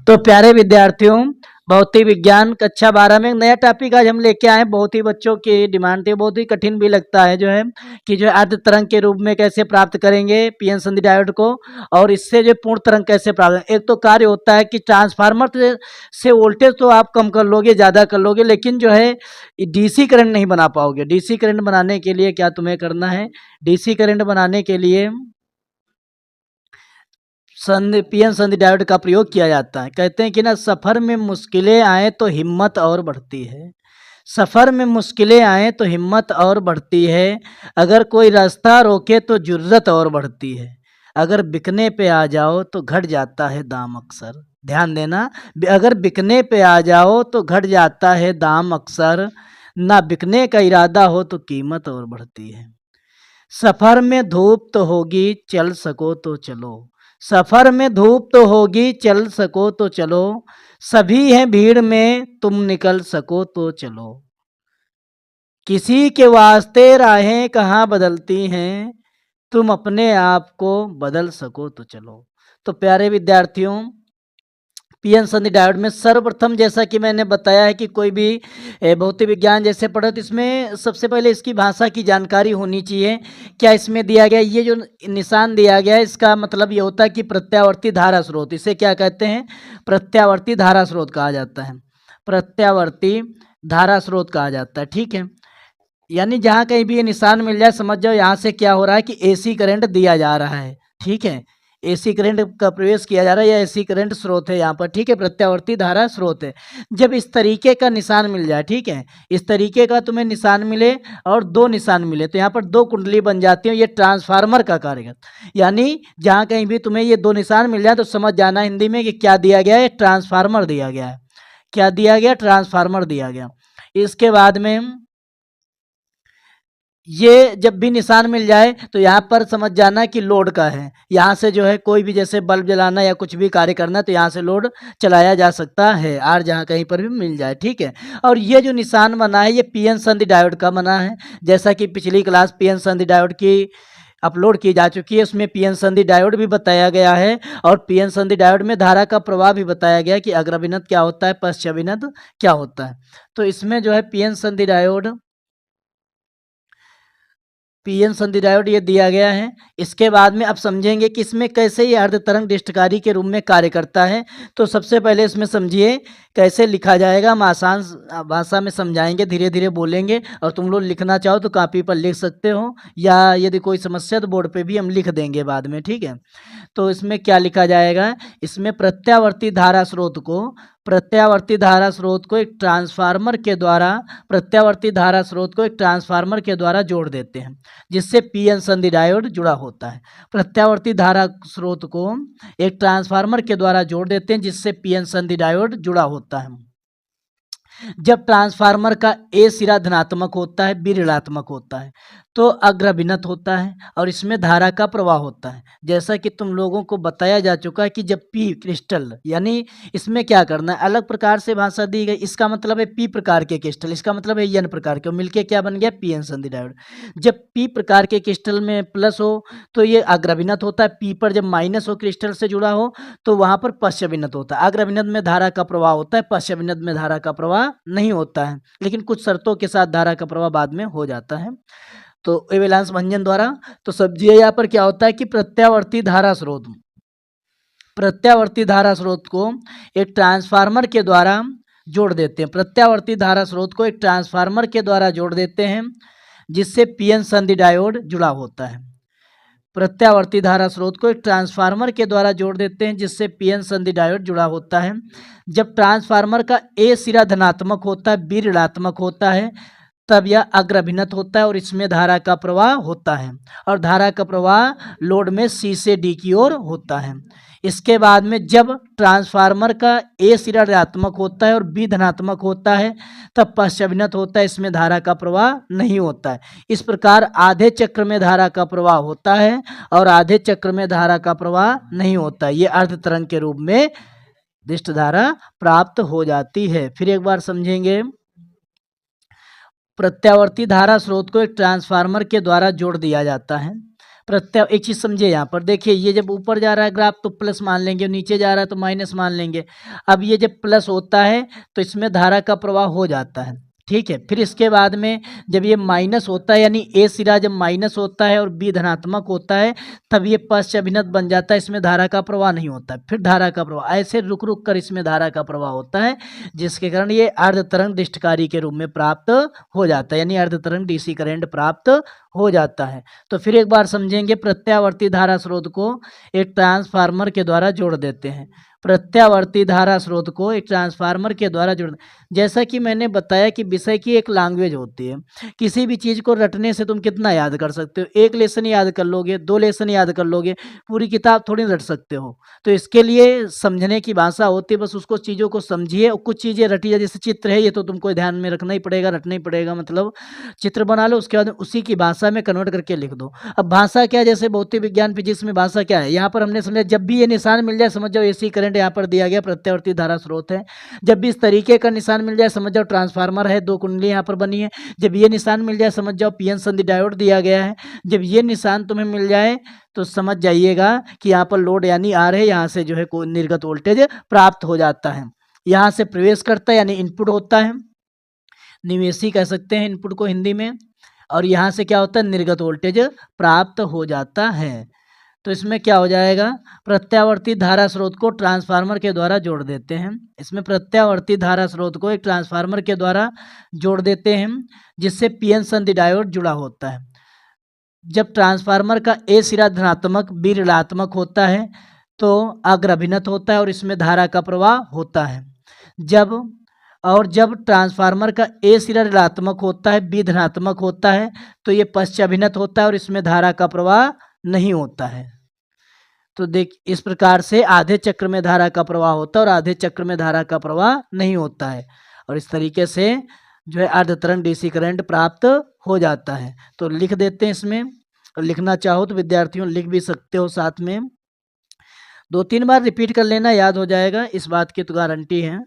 तो प्यारे विद्यार्थियों, भौतिक विज्ञान कक्षा 12 में एक नया टॉपिक आज हम लेके आए हैं। बहुत ही बच्चों की डिमांड थी, बहुत ही कठिन भी लगता है जो है कि जो है अर्ध तरंग के रूप में कैसे प्राप्त करेंगे पीएन संधि डायोड को, और इससे जो पूर्ण तरंग कैसे प्राप्त। एक तो कार्य होता है कि ट्रांसफार्मर से वोल्टेज तो आप कम कर लोगे, ज़्यादा कर लोगे, लेकिन जो है डीसी करंट नहीं बना पाओगे। डीसी करंट बनाने के लिए क्या तुम्हें करना है? डीसी करंट बनाने के लिए संधि पीएन संधि डायोड का प्रयोग किया जाता है। कहते हैं कि ना, सफ़र में मुश्किलें आए तो हिम्मत और बढ़ती है। सफ़र में मुश्किलें आए तो हिम्मत और बढ़ती है। अगर कोई रास्ता रोके तो जुर्रत और बढ़ती है। अगर बिकने पे आ जाओ तो घट जाता है दाम अक्सर। ध्यान देना, अगर बिकने पे आ जाओ तो घट जाता है दाम अक्सर। ना बिकने का इरादा हो तो कीमत और बढ़ती है। सफ़र में धूप तो होगी, चल सको तो चलो। सफ़र में धूप तो होगी, चल सको तो चलो। सभी हैं भीड़ में, तुम निकल सको तो चलो। किसी के वास्ते राहें कहाँ बदलती हैं, तुम अपने आप को बदल सको तो चलो। तो प्यारे विद्यार्थियों, पीएन संधि डायोड में सर्वप्रथम, जैसा कि मैंने बताया है कि कोई भी भौतिक विज्ञान जैसे पढ़ो तो इसमें सबसे पहले इसकी भाषा की जानकारी होनी चाहिए। क्या इसमें दिया गया, ये जो निशान दिया गया है, इसका मतलब ये होता है कि प्रत्यावर्ती धारा स्रोत। इसे क्या कहते हैं? प्रत्यावर्ती धारा स्रोत कहा जाता है। प्रत्यावर्ती धारा स्रोत कहा जाता है, ठीक है। यानी जहाँ कहीं भी ये निशान मिल जाए, समझ जाओ यहाँ से क्या हो रहा है कि एसी करंट दिया जा रहा है, ठीक है। एसी करंट का प्रवेश किया जा रहा है या एसी करंट स्रोत है यहाँ पर, ठीक है। प्रत्यावर्ती धारा स्रोत है। जब इस तरीके का निशान मिल जाए, ठीक है, इस तरीके का तुम्हें निशान मिले और दो निशान मिले, तो यहाँ पर दो कुंडली बन जाती है। ये ट्रांसफार्मर का कार्य, यानी जहाँ कहीं भी तुम्हें ये दो निशान मिल जाए तो समझ जाना हिंदी में कि क्या दिया गया है? ट्रांसफार्मर दिया गया है। क्या दिया गया? ट्रांसफार्मर दिया गया। इसके बाद में ये जब भी निशान मिल जाए तो यहाँ पर समझ जाना कि लोड का है। यहाँ से जो है कोई भी जैसे बल्ब जलाना या कुछ भी कार्य करना, तो यहाँ से लोड चलाया जा सकता है, आर जहाँ कहीं पर भी मिल जाए, ठीक है। और ये जो निशान बना है, ये पीएन संधि डायोड का बना है। जैसा कि पिछली क्लास पीएन संधि डायोड की अपलोड की जा चुकी है, उसमें पीएन संधि डायोड भी बताया गया है, और पीएन संधि डायोड में धारा का प्रवाह भी बताया गया कि अग्रभिनत क्या होता है, पश्चाभिनत क्या होता है। तो इसमें जो है पीएन संधि डायोड, पीएन संधि डायोड ये दिया गया है। इसके बाद में अब समझेंगे कि इसमें कैसे ये अर्ध तरंग डिष्टकारी के रूप में कार्य करता है। तो सबसे पहले इसमें समझिए कैसे लिखा जाएगा। हम आसान भाषा में समझाएंगे, धीरे धीरे बोलेंगे, और तुम लोग लिखना चाहो तो कॉपी पर लिख सकते हो, या यदि कोई समस्या तो बोर्ड पे भी हम लिख देंगे बाद में, ठीक है। तो इसमें क्या लिखा जाएगा? इसमें प्रत्यावर्ती धारा स्रोत को, प्रत्यावर्ती धारा स्रोत को एक ट्रांसफार्मर के द्वारा, प्रत्यावर्ती धारा स्रोत को एक ट्रांसफार्मर के द्वारा जोड़ देते हैं, जिससे पीएन संधि डायोड जुड़ा होता है। प्रत्यावर्ती धारा स्रोत को एक ट्रांसफार्मर के द्वारा जोड़ देते हैं, जिससे पीएन संधि डायोड जुड़ा होता है। जब ट्रांसफार्मर का ए सिरा धनात्मक होता है, बी ऋणात्मक होता है, तो अग्रभिनत होता है और इसमें धारा का प्रवाह होता है। जैसा कि तुम लोगों को बताया जा चुका है कि जब पी क्रिस्टल, यानी इसमें क्या करना है, अलग प्रकार से भाषा दी गई। इसका मतलब है पी प्रकार के क्रिस्टल, इसका मतलब है एन प्रकार के, मिलके क्या बन गया? पीएन संधि डायोड। जब पी प्रकार के क्रिस्टल में प्लस हो तो ये अग्रभिनत होता है, पी पर जब माइनस हो क्रिस्टल से जुड़ा हो तो वहाँ पर पश्चाभिनत होता है। अग्रभिनत में धारा का प्रवाह होता है, पश्चाभिनत में धारा का प्रवाह नहीं होता है, लेकिन कुछ शर्तों के साथ धारा का प्रवाह बाद में हो जाता है, तो एवेलांस भंजन द्वारा। तो समझिए यहाँ पर क्या होता है कि प्रत्यावर्ती धारा स्रोत, प्रत्यावर्ती धारा स्रोत को एक ट्रांसफार्मर के द्वारा जोड़ देते हैं। प्रत्यावर्ती धारा स्रोत को एक ट्रांसफार्मर के द्वारा जोड़ देते हैं, जिससे पीएन संधि डायोड जुड़ा होता है। प्रत्यावर्ती धारा स्रोत को एक ट्रांसफार्मर के द्वारा जोड़ देते हैं, जिससे पीएन संधि डायोड जुड़ा होता है। जब ट्रांसफार्मर का ए सिरा धनात्मक होता है, बी ऋणात्मक होता है, तब यह अग्रभिनत होता है और इसमें धारा का प्रवाह होता है, और धारा का प्रवाह लोड में सी से डी की ओर होता है। इसके बाद में जब ट्रांसफार्मर का ए सिरा ऋणात्मक होता है और बी धनात्मक होता है, तब पश्चाभिनत होता है, इसमें धारा का प्रवाह नहीं होता है। इस प्रकार आधे चक्र में धारा का प्रवाह होता है और आधे चक्र में धारा का प्रवाह नहीं होता है। ये अर्ध तरंग के रूप में दिष्ट धारा प्राप्त हो जाती है। फिर एक बार समझेंगे। प्रत्यावर्ती धारा स्रोत को एक ट्रांसफार्मर के द्वारा जोड़ दिया जाता है। प्रत्यय एक चीज़ समझिए, यहाँ पर देखिए ये जब ऊपर जा रहा है ग्राफ तो प्लस मान लेंगे, नीचे जा रहा है तो माइनस मान लेंगे। अब ये जब प्लस होता है तो इसमें धारा का प्रवाह हो जाता है, ठीक है। फिर इसके बाद में जब ये माइनस होता है, यानी ए सिरा जब माइनस होता है और बी धनात्मक होता है, तब ये पश्च अभिनत बन जाता है, इसमें धारा का प्रवाह नहीं होता है। फिर धारा का प्रवाह ऐसे रुक रुक कर इसमें धारा का प्रवाह होता है, जिसके कारण ये अर्ध तरंग डिस्टकारी के रूप में प्राप्त हो जाता है, यानी अर्ध तरंग डीसी करंट प्राप्त हो जाता है। तो फिर एक बार समझेंगे, प्रत्यावर्ती धारा स्रोत को एक ट्रांसफार्मर के द्वारा जोड़ देते हैं। प्रत्यावर्ती धारा स्रोत को एक ट्रांसफार्मर के द्वारा जोड़, जैसा कि मैंने बताया कि विषय की एक लैंग्वेज होती है। किसी भी चीज़ को रटने से तुम कितना याद कर सकते हो, एक लेसन याद कर लोगे, 2 लेसन याद कर लोगे, पूरी किताब थोड़ी रट सकते हो। तो इसके लिए समझने की भाषा होती है, बस उसको चीज़ों को समझिए और कुछ चीज़ें रटिए। जैसे चित्र है, ये तो तुमको ध्यान में रखना ही पड़ेगा, रटना ही पड़ेगा, मतलब चित्र बना लो, उसके बाद उसी की भाषा में कन्वर्ट करके लिख दो। अब भाषा क्या है, जैसे भौतिक विज्ञान फिजिक्स में भाषा क्या है, यहाँ पर हमने समझा जब भी ये निशान मिल जाए समझ जाओ एसी करंट यहाँ पर दिया गया, प्रत्यावर्ती धारा स्रोत है। जब भी इस तरीके का निशान मिल जाए समझ जाओ ट्रांसफार्मर है, 2 कुंडली यहाँ पर बनी है। जब ये निशान मिल जाए समझ जाओ पीएन संधि डायोड दिया गया है। जब ये निशान तुम्हें मिल जाए तो समझ जाइएगा कि यहाँ पर लोड यानी आर है, यहाँ से जो है कोई निर्गत वोल्टेज प्राप्त हो जाता है। यहाँ से प्रवेश करता है यानी इनपुट होता है, निवेशी कह सकते हैं इनपुट को हिंदी में, और यहाँ से क्या होता है, निर्गत वोल्टेज प्राप्त हो जाता है। तो इसमें क्या हो जाएगा, प्रत्यावर्ती धारा स्रोत को ट्रांसफार्मर के द्वारा जोड़ देते हैं। इसमें प्रत्यावर्ती धारा स्रोत को एक ट्रांसफार्मर के द्वारा जोड़ देते हैं, जिससे पीएन संधि डायोड जुड़ा होता है। जब ट्रांसफार्मर का ए सिरा धनात्मक बी ऋणात्मक होता है तो अग्र अभिनत होता है और इसमें धारा का प्रवाह होता है। जब ट्रांसफार्मर का ए सिरा ऋणात्मक होता है, बी धनात्मक होता है, तो ये पश्च अभिनत होता है और इसमें धारा का प्रवाह नहीं होता है। तो देख, इस प्रकार से आधे चक्र में धारा का प्रवाह होता है और आधे चक्र में धारा का प्रवाह नहीं होता है, और इस तरीके से जो है अर्ध तरंग डीसी करंट प्राप्त हो जाता है। तो लिख देते हैं इसमें, और लिखना चाहो तो विद्यार्थियों लिख भी सकते हो, साथ में 2-3 बार रिपीट कर लेना, याद हो जाएगा, इस बात की तो गारंटी है।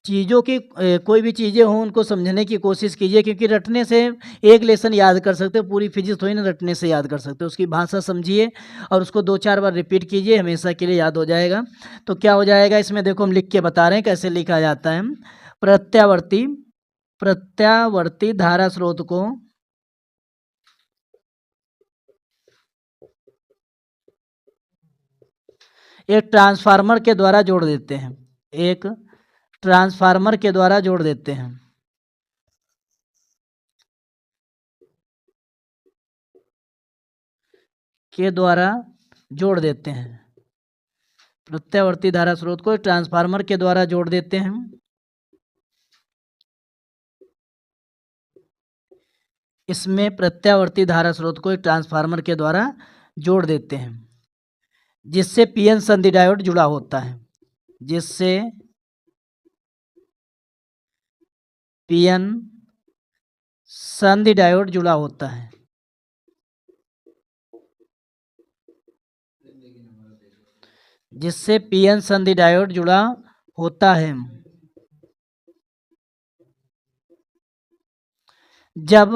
चीज़ों की कोई भी चीज़ें हों उनको समझने की कोशिश कीजिए, क्योंकि रटने से एक लेसन याद कर सकते हो, पूरी फिजिक्स थोड़ी ना रटने से याद कर सकते हो। उसकी भाषा समझिए और उसको 2-4 बार रिपीट कीजिए, हमेशा के लिए याद हो जाएगा। तो क्या हो जाएगा इसमें, देखो हम लिख के बता रहे हैं कैसे लिखा जाता है। प्रत्यावर्ती धारा स्रोत को एक ट्रांसफार्मर के द्वारा जोड़ देते हैं, एक ट्रांसफार्मर के द्वारा जोड़ देते हैं। के द्वारा जोड़ देते हैं, प्रत्यावर्ती धारा स्रोत को ट्रांसफार्मर के द्वारा जोड़ देते हैं। इसमें प्रत्यावर्ती धारा स्रोत को एक ट्रांसफार्मर के द्वारा जोड़ देते हैं, जिससे पीएन संधि डायोड जुड़ा होता है, जिससे पीएन संधि डायोड जुड़ा होता है। जिससे पीएन संधि डायोड जुड़ा होता है। जब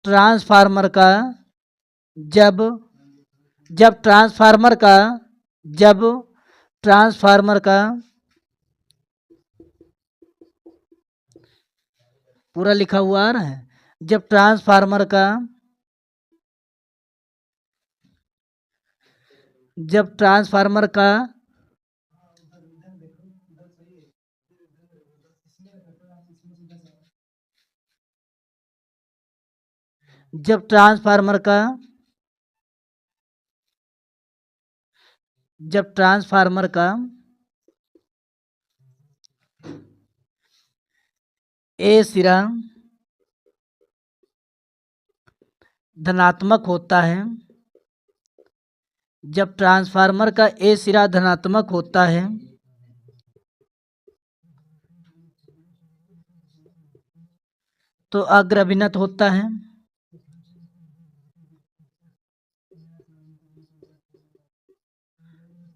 ट्रांसफार्मर का जब ट्रांसफार्मर का पूरा लिखा हुआ आ रहा है, जब ट्रांसफार्मर का जब ट्रांसफार्मर का ए सिरा धनात्मक होता है, जब ट्रांसफार्मर का ए सिरा धनात्मक होता है तो अग्र अभिनत होता है,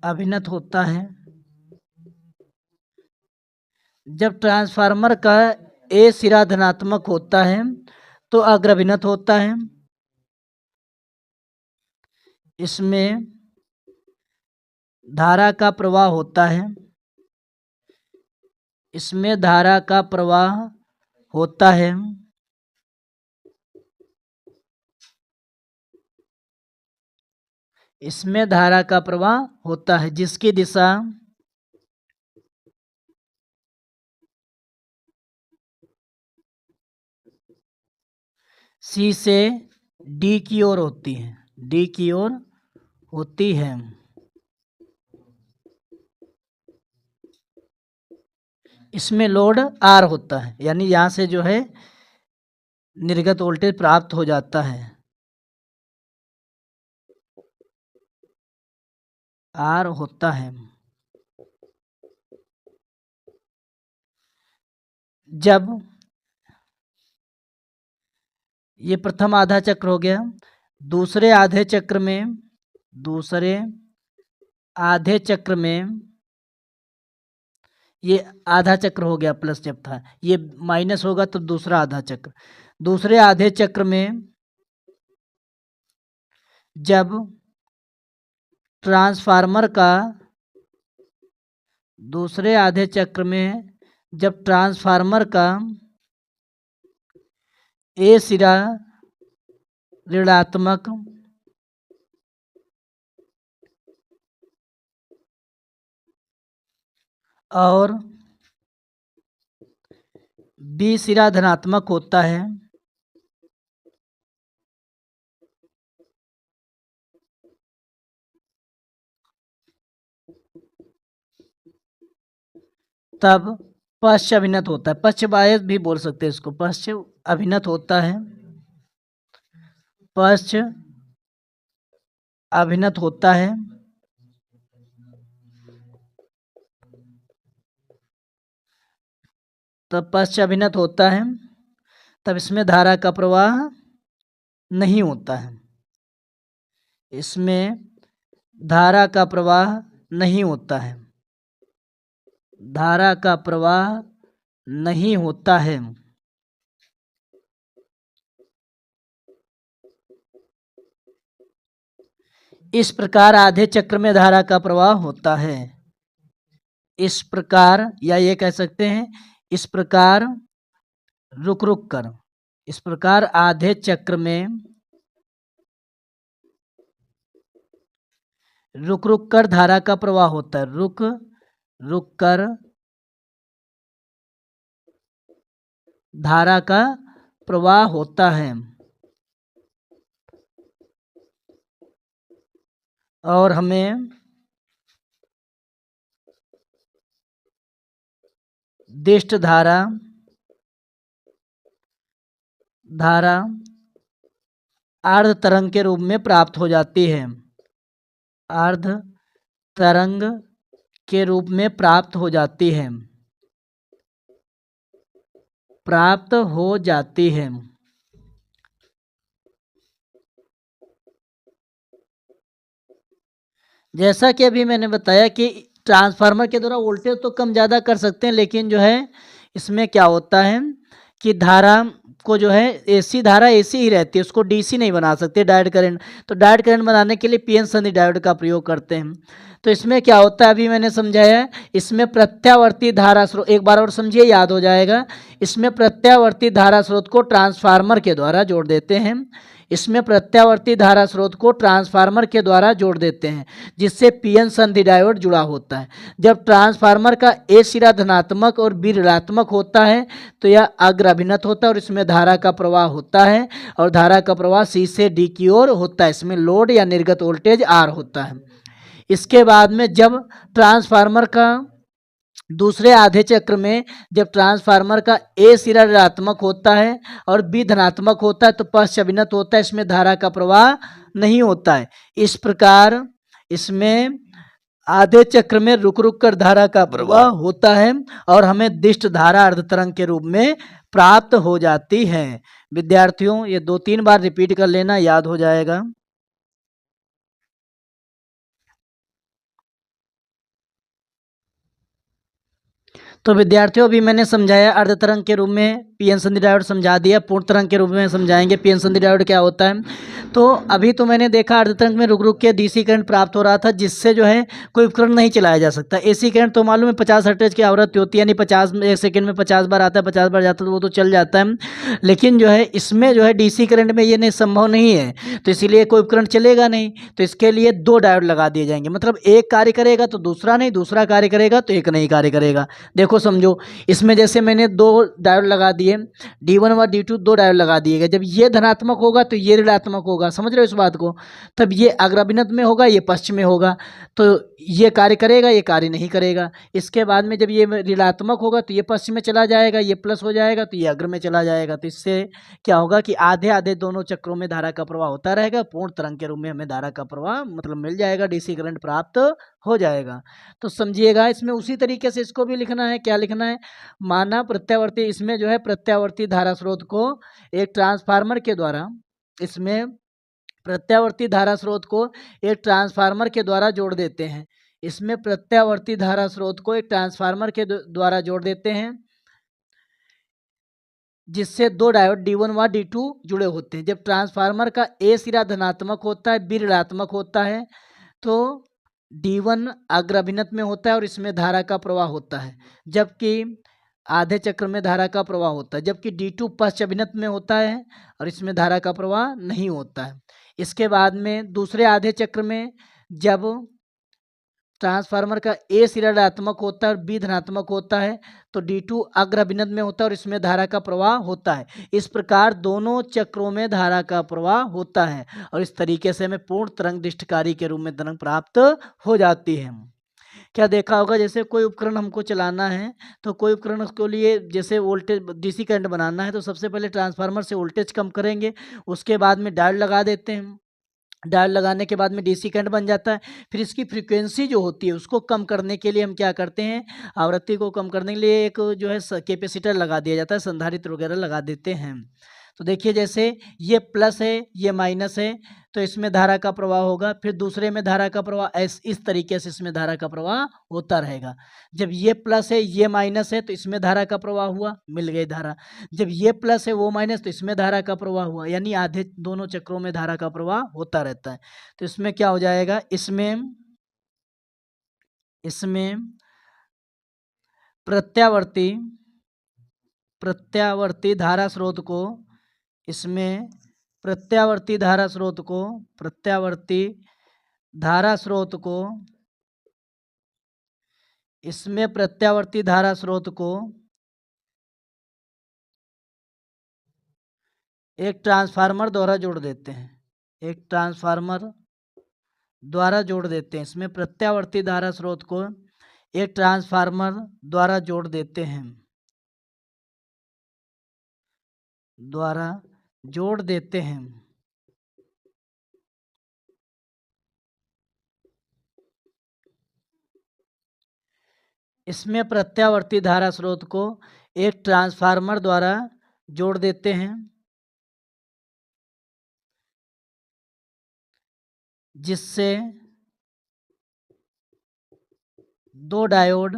अभिनत होता है। जब ट्रांसफार्मर का ए सिरा धनात्मक होता है तो अग्रभिनत होता है। इसमें धारा का प्रवाह होता है। इसमें धारा का प्रवाह होता है। इसमें धारा का प्रवाह होता है जिसकी दिशा सी से डी की ओर होती है। डी की ओर होती है। इसमें लोड आर होता है, यानी यहाँ से जो है निर्गत वोल्टेज प्राप्त हो जाता है। आर होता है। जब ये प्रथम आधा चक्र हो गया, दूसरे आधे चक्र में ये आधा चक्र हो गया प्लस, जब था ये माइनस होगा तो दूसरा आधा चक्र। दूसरे आधे चक्र में जब ट्रांसफार्मर का दूसरे आधे चक्र में जब ट्रांसफार्मर का ए सिरा ऋणात्मक और बी सिरा धनात्मक होता है, तब पश्च अभिनत होता है। पश्च बायस भी बोल सकते हैं इसको। पश्च अभिनत होता है। पश्च अभिनत होता है। तब पश्च अभिनत होता है, तब इसमें धारा का प्रवाह नहीं होता है। इसमें धारा का प्रवाह नहीं होता है। धारा का प्रवाह नहीं होता है। इस प्रकार आधे चक्र में धारा का प्रवाह होता है। इस प्रकार, या ये कह सकते हैं इस प्रकार रुक रुक कर, इस प्रकार आधे चक्र में रुक रुक कर धारा का प्रवाह होता है। रुक रुक कर धारा का प्रवाह होता है। और हमें दिष्ट धारा अर्ध तरंग के रूप में प्राप्त हो जाती है। अर्ध तरंग के रूप में प्राप्त हो जाती है। प्राप्त हो जाती है। जैसा कि अभी मैंने बताया कि ट्रांसफार्मर के द्वारा वोल्टेज तो कम ज़्यादा कर सकते हैं, लेकिन जो है इसमें क्या होता है कि धारा को जो है एसी धारा एसी ही रहती है, उसको डीसी नहीं बना सकते डायोड करंट। तो डायोड करंट बनाने के लिए पीएन संधि डायोड का प्रयोग करते हैं। तो इसमें क्या होता है, अभी मैंने समझाया, इसमें प्रत्यावर्ती धारा स्रोत, एक बार और समझिए याद हो जाएगा। इसमें प्रत्यावर्ती धारा स्रोत को ट्रांसफार्मर के द्वारा जोड़ देते हैं। इसमें प्रत्यावर्ती धारा स्रोत को ट्रांसफार्मर के द्वारा जोड़ देते हैं, जिससे पीएन संधि डायोड जुड़ा होता है। जब ट्रांसफार्मर का ए सिरा धनात्मक और बी ऋणात्मक होता है तो यह अग्र अभिनत होता है और इसमें धारा का प्रवाह होता है, और धारा का प्रवाह सी से डी की ओर होता है। इसमें लोड या निर्गत वोल्टेज आर होता है। इसके बाद में जब ट्रांसफार्मर का दूसरे आधे चक्र में जब ट्रांसफार्मर का ए सिरा ऋणात्मक होता है और बी धनात्मक होता है तो पश्च अभिनत होता है। इसमें धारा का प्रवाह नहीं होता है। इस प्रकार इसमें आधे चक्र में रुक रुक कर धारा का प्रवाह होता है और हमें दिष्ट धारा अर्धतरंग के रूप में प्राप्त हो जाती है। विद्यार्थियों, ये 2-3 बार रिपीट कर लेना, याद हो जाएगा। तो विद्यार्थियों, अभी मैंने समझाया अर्धतरंग के रूप में पीएन संधि डायोड समझा दिया, पूर्ण तरंग के रूप में समझाएंगे पीएन संधि डायोड क्या होता है। तो अभी तो मैंने देखा अर्धतरंग में रुक रुक के डीसी करंट प्राप्त हो रहा था, जिससे जो है कोई उपकरण नहीं चलाया जा सकता। एसी करंट तो मालूम है 50 हर्ट्ज की आवृत्ति होती है, यानी 50 एक सेकंड में 50 बार आता है, 50 बार जाता है, तो वो तो चल जाता है। लेकिन जो है इसमें जो है डीसी करंट में ये नहीं संभव नहीं है, तो इसीलिए कोई उपकरण चलेगा नहीं। तो इसके लिए दो डायोड लगा दिए जाएंगे, मतलब एक कार्य करेगा तो दूसरा नहीं, दूसरा कार्य करेगा तो एक नहीं कार्य करेगा। देखो समझो, इसमें जैसे मैंने दो डायोड लगा दिए, D1 व D2 दो डायोड लगा दिए गए। जब ये धनात्मक होगा तो ये ऋणात्मक होगा, समझ रहे हो इस बात को। तब ये अग्राभिनत में होगा, ये पश्चिम में होगा, तो ये कार्य करेगा, ये कार्य नहीं करेगा। इसके बाद में जब ये ऋणात्मक होगा तो ये पश्चिम में चला जाएगा, ये प्लस हो जाएगा तो ये अग्र में चला जाएगा। तो इससे क्या होगा कि आधे आधे दोनों चक्रों में धारा का प्रवाह होता रहेगा। पूर्ण तरंग के रूप में हमें धारा का प्रवाह मतलब मिल जाएगा, डीसी करंट प्राप्त हो जाएगा। तो समझिएगा, इसमें उसी तरीके से इसको भी लिखना है। क्या लिखना है? माना प्रत्यावर्ती, इसमें जो है प्रत्यावर्ती धारा स्रोत को एक ट्रांसफार्मर के द्वारा, इसमें प्रत्यावर्ती धारा स्रोत को एक ट्रांसफार्मर के द्वारा जोड़ देते हैं। इसमें प्रत्यावर्ती धारा स्रोत को एक ट्रांसफार्मर के द्वारा जोड़ देते हैं, जिससे दो डायोड D1 व D2 जुड़े होते हैं। जब ट्रांसफार्मर का ए सिरा धनात्मक होता है, बी ऋणात्मक होता है, तो D1 अग्राभिनत में होता है और इसमें धारा का प्रवाह होता है, जबकि आधे चक्र में धारा का प्रवाह होता है। जबकि D2 पश्च अभिनत में होता है और इसमें धारा का प्रवाह नहीं होता है। इसके बाद में दूसरे आधे चक्र में जब ट्रांसफार्मर का ए सिरा ऋणात्मक होता है और बी धनात्मक होता है, तो D2 अग्र अभिनत में होता है और इसमें धारा का प्रवाह होता है। इस प्रकार दोनों चक्रों में धारा का प्रवाह होता है और इस तरीके से हमें पूर्ण तरंग दृष्टिकारी के रूप में तरंग प्राप्त हो जाती है। क्या देखा होगा, जैसे कोई उपकरण हमको चलाना है, तो कोई उपकरण के लिए जैसे वोल्टेज डीसी करंट बनाना है, तो सबसे पहले ट्रांसफार्मर से वोल्टेज कम करेंगे, उसके बाद में डायोड लगा देते हैं। डायोड लगाने के बाद में डीसी करंट बन जाता है। फिर इसकी फ्रीक्वेंसी जो होती है उसको कम करने के लिए हम क्या करते हैं, आवृत्ति को कम करने के लिए एक जो है कैपेसिटर लगा दिया जाता है, संधारित्र वगैरह लगा देते हैं। तो देखिए, जैसे ये प्लस है, ये माइनस है, तो इसमें धारा का प्रवाह होगा। फिर दूसरे में धारा का प्रवाह इस तरीके से इसमें धारा का प्रवाह होता रहेगा। जब ये प्लस है, ये माइनस है, तो इसमें धारा का प्रवाह हुआ, मिल गई धारा। जब ये प्लस है, वो माइनस, तो इसमें धारा का प्रवाह हुआ, यानी आधे दोनों चक्रों में धारा का प्रवाह होता रहता है। तो इसमें क्या हो जाएगा, इसमें इसमें प्रत्यावर्ती प्रत्यावर्ती धारा स्रोत को, इसमें प्रत्यावर्ती धारा स्रोत को प्रत्यावर्ती धारा स्रोत को इसमें प्रत्यावर्ती धारा स्रोत को एक ट्रांसफार्मर द्वारा जोड़ देते हैं। एक ट्रांसफार्मर द्वारा जोड़ देते हैं। इसमें प्रत्यावर्ती धारा स्रोत को एक ट्रांसफार्मर द्वारा जोड़ देते हैं, द्वारा जोड़ देते हैं। इसमें प्रत्यावर्ती धारा स्रोत को एक ट्रांसफार्मर द्वारा जोड़ देते हैं, जिससे दो डायोड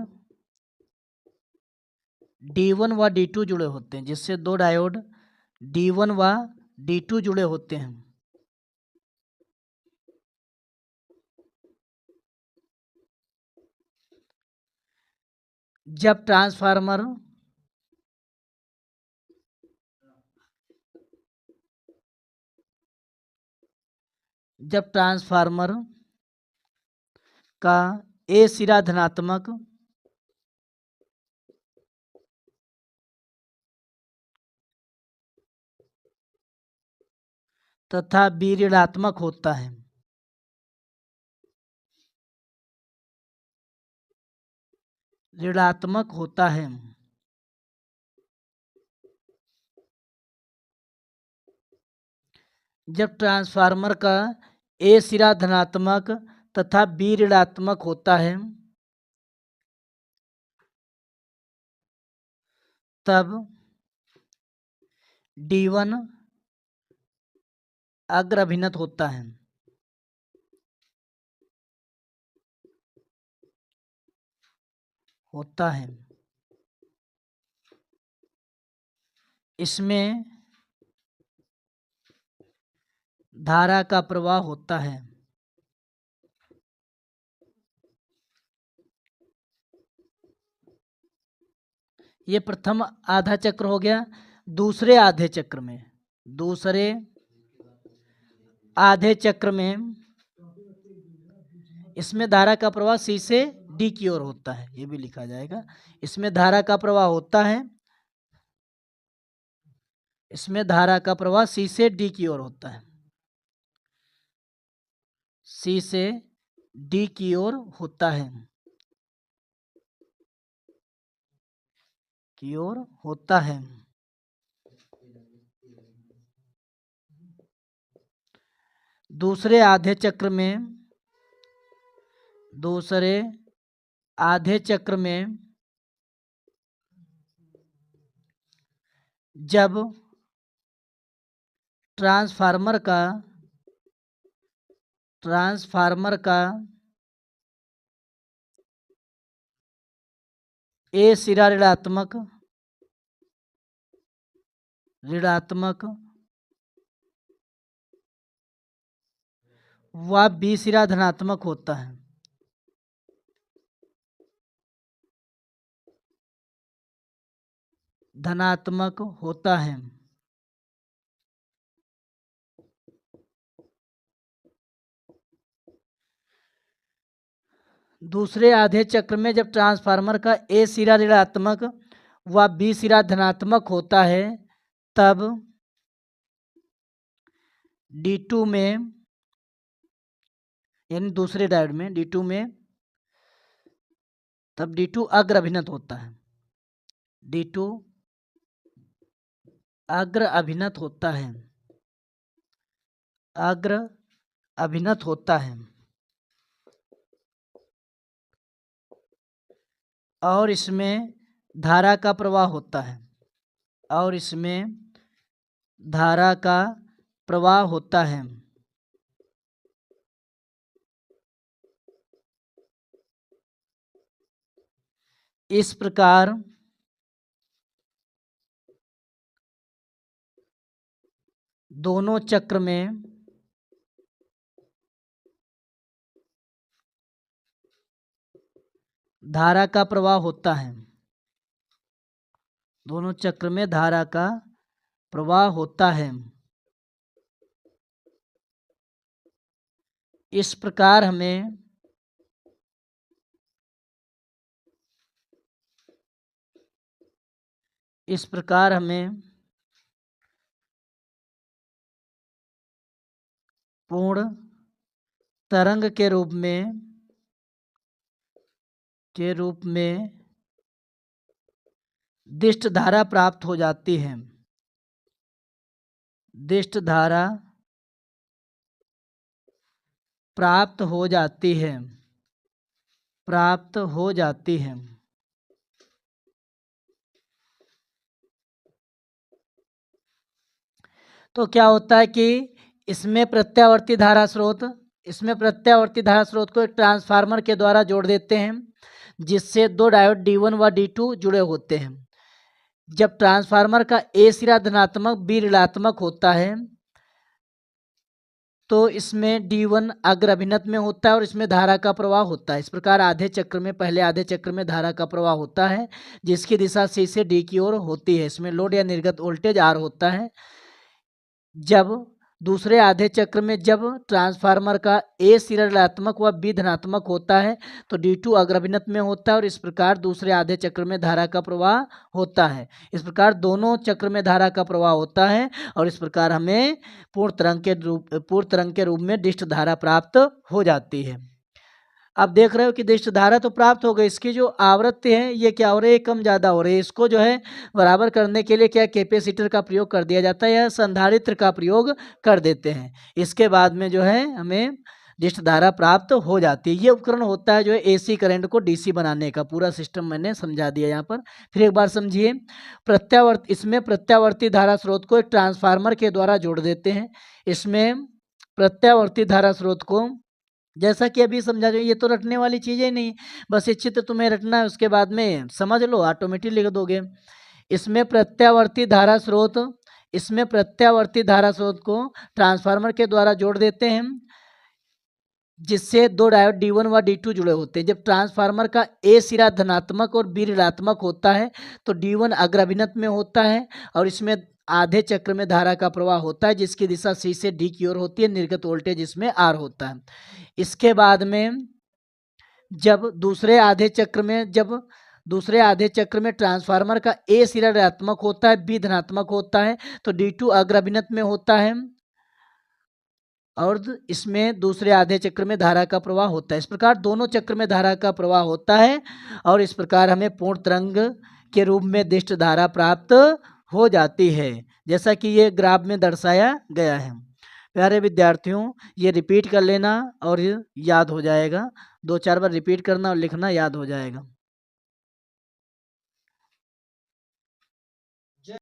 D1 व D2 जुड़े होते हैं, जिससे दो डायोड D1 व D2 जुड़े होते हैं। जब ट्रांसफार्मर का ए सिरा धनात्मक तथा बी ऋणात्मक होता है, ऋणात्मक होता है, जब ट्रांसफार्मर का ए सिरा धनात्मक तथा बी ऋणात्मक होता है, तब D1 अग्र अभिनत होता है, होता है। इसमें धारा का प्रवाह होता है। ये प्रथम आधा चक्र हो गया। दूसरे आधे चक्र में इसमें धारा का प्रवाह सी से डी की ओर होता है, ये भी लिखा जाएगा। इसमें धारा का प्रवाह होता है, इसमें धारा का प्रवाह सी से डी की ओर होता है, सी से डी की ओर होता है, की ओर होता है। दूसरे आधे चक्र में जब ट्रांसफार्मर का ए सिरा ऋणात्मक व बी सिरा धनात्मक होता है, दूसरे आधे चक्र में जब ट्रांसफार्मर का ए सिरा ऋणात्मक व बी सिरा धनात्मक होता है, तब D2 में, यानी दूसरे डायोड में D2 में, तब D2 अग्र अभिनत होता है, D2 अग्र अभिनत होता है और इसमें धारा का प्रवाह होता है। इस प्रकार दोनों चक्र में धारा का प्रवाह होता है, दोनों चक्र में धारा का प्रवाह होता है। इस प्रकार हमें पूर्ण तरंग के रूप में दिष्ट धारा प्राप्त हो जाती है, दिष्ट धारा प्राप्त हो जाती है। तो क्या होता है कि इसमें प्रत्यावर्ती धारा स्रोत को एक ट्रांसफार्मर के द्वारा जोड़ देते हैं, जिससे दो डायोड D1 व D2 जुड़े होते हैं। जब ट्रांसफार्मर का ए सिरा धनात्मक बी ऋणात्मक होता है, तो इसमें D1 अग्र अभिनत में होता है और इसमें धारा का प्रवाह होता है। इस प्रकार पहले आधे चक्र में धारा का प्रवाह होता है, जिसकी दिशा सी से डी की ओर होती है। इसमें लोड या निर्गत वोल्टेज R होता है। जब दूसरे आधे चक्र में जब ट्रांसफार्मर का ए सिरा ऋणात्मक व बी धनात्मक होता है, तो D2 अग्र अभिनत में होता है और इस प्रकार दूसरे आधे चक्र में धारा का प्रवाह होता है। इस प्रकार दोनों चक्र में धारा का प्रवाह होता है और इस प्रकार हमें पूर्ण तरंग के रूप में दिष्ट धारा प्राप्त हो जाती है। आप देख रहे हो कि दिष्ट धारा तो प्राप्त हो गई, इसकी जो आवृत्ति है ये क्या हो रही है, कम ज़्यादा हो रही है। इसको जो है बराबर करने के लिए क्या कैपेसिटर का प्रयोग कर दिया जाता है या संधारित्र का प्रयोग कर देते हैं। इसके बाद में जो है हमें दिष्ट धारा प्राप्त हो जाती है। ये उपकरण होता है जो है AC करंट को DC बनाने का। पूरा सिस्टम मैंने समझा दिया यहाँ पर, फिर एक बार समझिए। इसमें प्रत्यावर्ती धारा स्रोत को एक ट्रांसफार्मर के द्वारा जोड़ देते हैं। इसमें प्रत्यावर्ती धारा स्रोत को, जैसा कि अभी समझा जाए, ये तो रटने वाली चीज़ें नहीं, बस ये चित्र तुम्हें रटना है, उसके बाद में समझ लो, ऑटोमेटिक लिख दोगे। इसमें प्रत्यावर्ती धारा स्रोत को ट्रांसफार्मर के द्वारा जोड़ देते हैं, जिससे दो डायोड D1 व D2 जुड़े होते हैं। जब ट्रांसफार्मर का ए सिरा धनात्मक और बी ऋणात्मक होता है तो D1 अग्रभिन्नत में होता है और इसमें आधे चक्र में धारा का प्रवाह होता है, जिसकी दिशा C से D की ओर होती है। निर्गत वोल्टेज इसमें R होता है। इसके बाद में जब दूसरे आधे चक्र में ट्रांसफार्मर का ए सिरा ऋणात्मक होता है, बी धनात्मक होता है, तो D2 अग्रभिन्नत में होता है और इसमें दूसरे आधे चक्र में धारा का प्रवाह होता है। इस प्रकार दोनों चक्र में धारा का प्रवाह होता है और इस प्रकार हमें पूर्ण तरंग के रूप में दिष्ट धारा प्राप्त हो जाती है, जैसा कि ये ग्राफ में दर्शाया गया है। प्यारे विद्यार्थियों, ये रिपीट कर लेना और याद हो जाएगा। 2-4 बार रिपीट करना और लिखना, याद हो जाएगा।